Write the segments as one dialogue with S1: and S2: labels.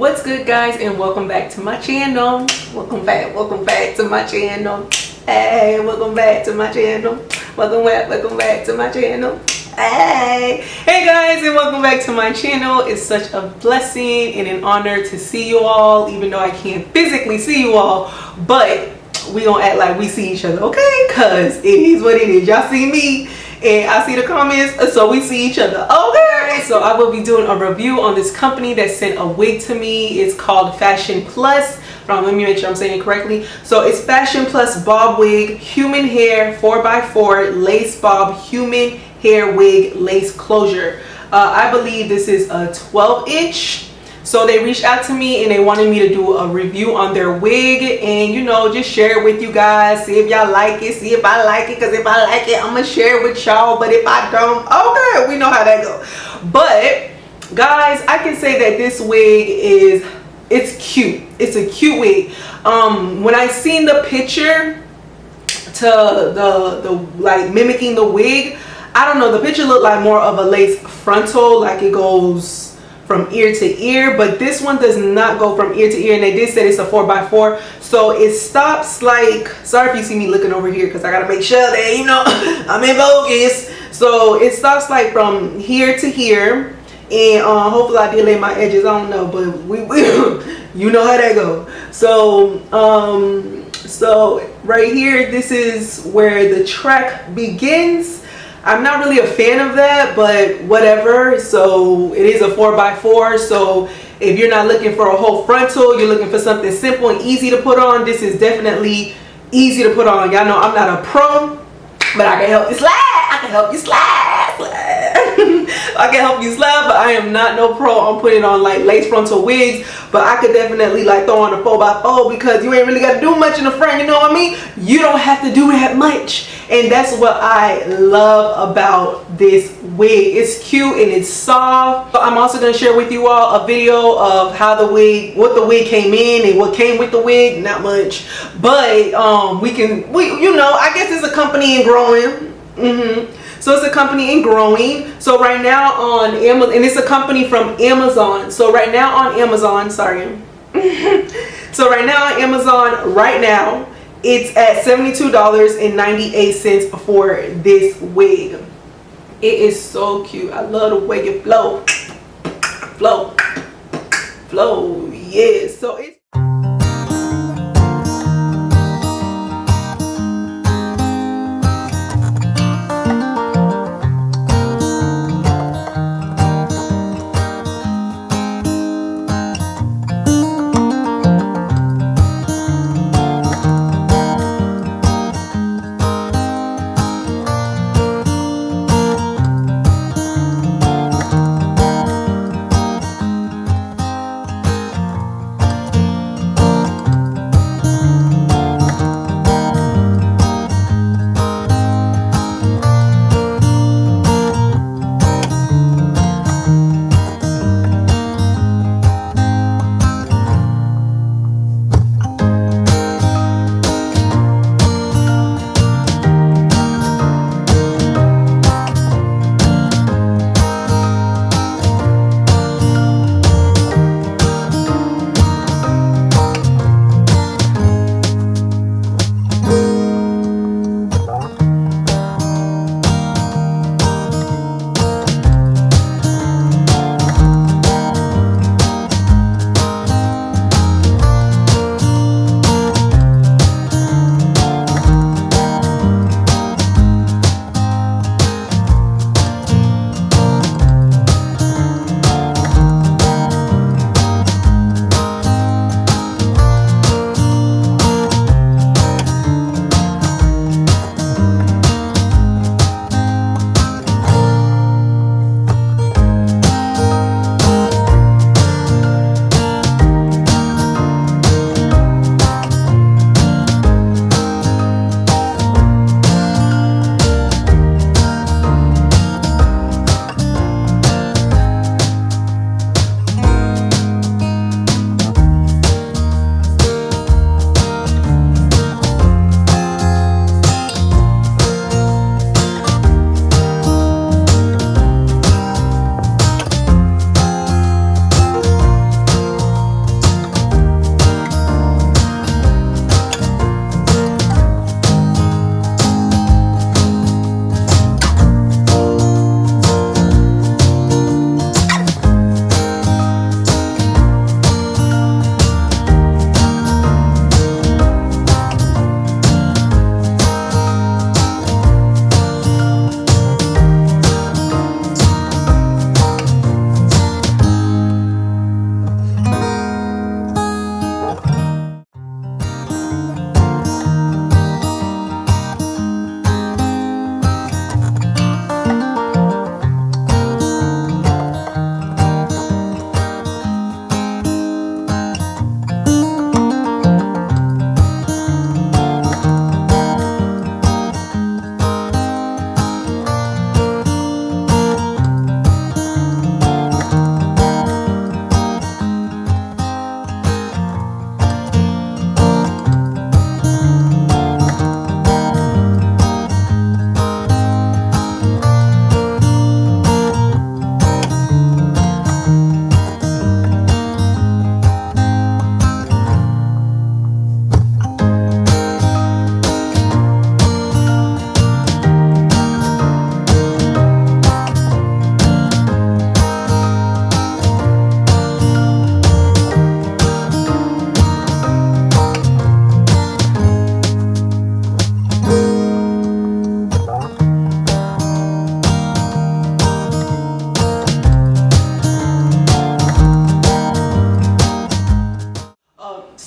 S1: What's good, guys, and welcome back to my channel. Welcome back to my channel. Hey, welcome back to my channel. Welcome back to my channel. Hey guys, and welcome back to my channel. It's such a blessing and an honor to see you all, even though I can't physically see you all, but we gonna act like we see each other, okay? Cause it is what it is. Y'all see me and I see the comments, so we see each other, okay? So I will be doing a review on this company that sent a wig to me. It's called Fashion Plus. Let me make sure I'm saying it correctly. So it's Fashion Plus Bob Wig, Human Hair 4x4 Lace Bob Human Hair Wig Lace Closure. I believe this is a 12-inch. So they reached out to me and they wanted me to do a review on their wig and, you know, just share it with you guys. See if y'all like it, see if I like it, because if I like it, I'm gonna share it with y'all. But if I don't, okay, we know how that goes. But guys, I can say that this wig it's cute. It's a cute wig. When I seen the picture to the like mimicking the wig, I don't know, the picture looked like more of a lace frontal, like it goes from ear to ear, but this one does not go from ear to ear, and they did say it's a 4x4, so it stops like, sorry if you see me looking over here because I gotta make sure that, you know, I'm in focus. So it stops like from here to here, and hopefully I did lay my edges, I don't know, but we you know how that go. So so right here, this is where the track begins. I'm not really a fan of that, but whatever. So it is a 4x4, so if you're not looking for a whole frontal, you're looking for something simple and easy to put on, this is definitely easy to put on. Y'all know I'm not a pro, but I can help you slide. I can help you slide. I can help you slide, but I am not no pro on putting on like lace frontal wigs. But I could definitely like throw on a 4x4 because you ain't really got to do much in the front, you know what I mean? You don't have to do that much, and that's what I love about this wig. It's cute and it's soft. I'm also going to share with you all a video of how the wig, what the wig came in and what came with the wig. Not much, but you know, I guess it's a company in growing. So it's a company in growing. So right now on Amazon, and it's a company from Amazon. So right now on Amazon, sorry. So right now on Amazon, right now, it's at $72.98 for this wig. It is so cute. I love the way it flow. Flow. Yeah. So it's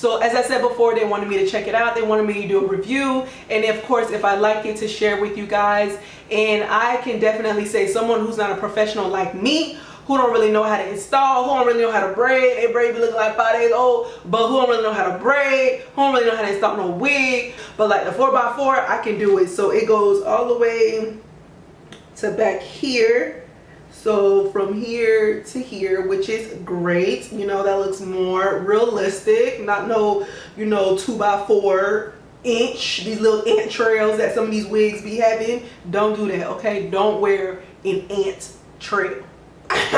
S1: So as I said before, they wanted me to check it out. They wanted me to do a review, and of course, if I like it, to share with you guys. And I can definitely say, someone who's not a professional like me, who don't really know how to install, who don't really know how to braid, they braid be looking like 5 days old, but who don't really know how to braid, who don't really know how to install no wig. But like the 4x4, I can do it. So it goes all the way to back here. So from here to here, which is great. You know, that looks more realistic. Not no, you know, 2x4 inch, these little ant trails that some of these wigs be having. Don't do that, okay? Don't wear an ant trail. Okay,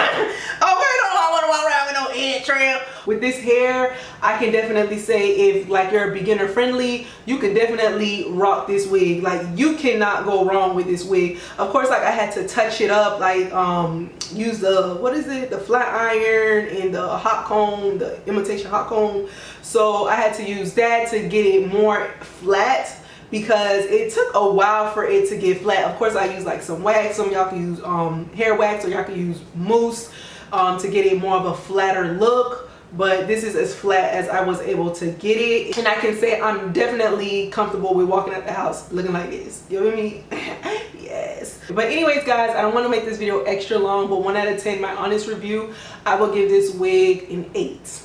S1: don't want to walk around with no ant trail. With this hair, I can definitely say, if like you're beginner friendly, you can definitely rock this wig. Like, you cannot go wrong with this wig. Of course, like I had to touch it up, like use the, what is it, the flat iron and the hot comb, the imitation hot comb. So I had to use that to get it more flat, because it took a while for it to get flat. Of course, I use like some wax. Some of y'all can use hair wax, or y'all can use mousse to get it more of a flatter look. But this is as flat as I was able to get it. And I can say I'm definitely comfortable with walking out the house looking like this. You know what I mean? Yes. But anyways, guys, I don't want to make this video extra long, but 1 out of 10, my honest review, I will give this wig an 8.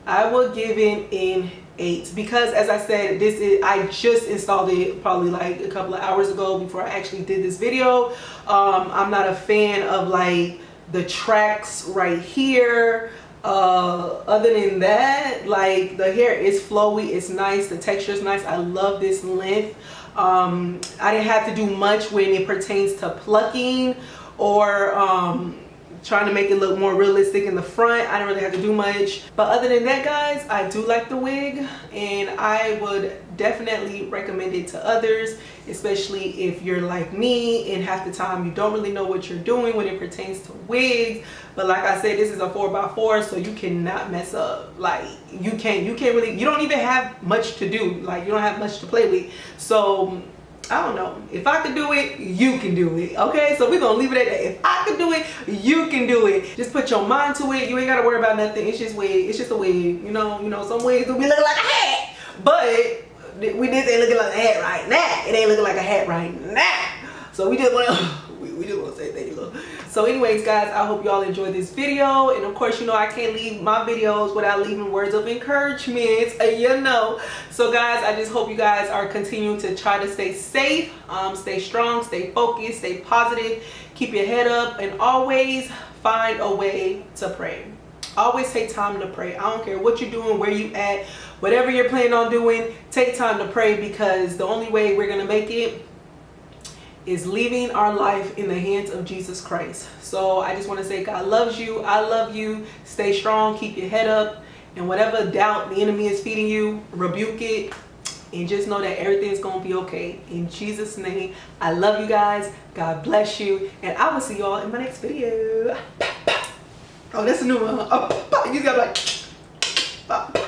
S1: I will give it an 8, because as I said, this is, I just installed it probably like a couple of hours ago before I actually did this video. I'm not a fan of like the tracks right here. Other than that, like, the hair is flowy, it's nice, the texture is nice. I love this length. I didn't have to do much when it pertains to plucking or trying to make it look more realistic in the front. I didn't really have to do much. But other than that, guys, I do like the wig, and I would definitely recommend it to others, especially if you're like me and half the time you don't really know what you're doing when it pertains to wigs. But like I said, this is a 4x4, so you cannot mess up. Like, you can't really, you don't even have much to do. Like, you don't have much to play with. So I don't know. If I could do it, you can do it. Okay, so we're gonna leave it at that. If I could do it, you can do it. Just put your mind to it. You ain't gotta worry about nothing. It's just wig. It's just a wig. You know, some wigs will be looking like a hat, but we just ain't looking like a hat right now. It ain't looking like a hat right now. So we just wanna we just wanna say thank you, Lord. So anyways, guys, I hope y'all enjoyed this video. And of course, you know, I can't leave my videos without leaving words of encouragement, you know. So guys, I just hope you guys are continuing to try to stay safe, stay strong, stay focused, stay positive, keep your head up, and always find a way to pray. Always take time to pray. I don't care what you're doing, where you at, whatever you're planning on doing, take time to pray, because the only way we're gonna make it is leaving our life in the hands of Jesus Christ. So I just want to say, God loves you. I love you. Stay strong. Keep your head up. And whatever doubt the enemy is feeding you, rebuke it. And just know that everything's going to be okay. In Jesus' name, I love you guys. God bless you. And I will see y'all in my next video. Oh, that's a new one. Oh, you got like...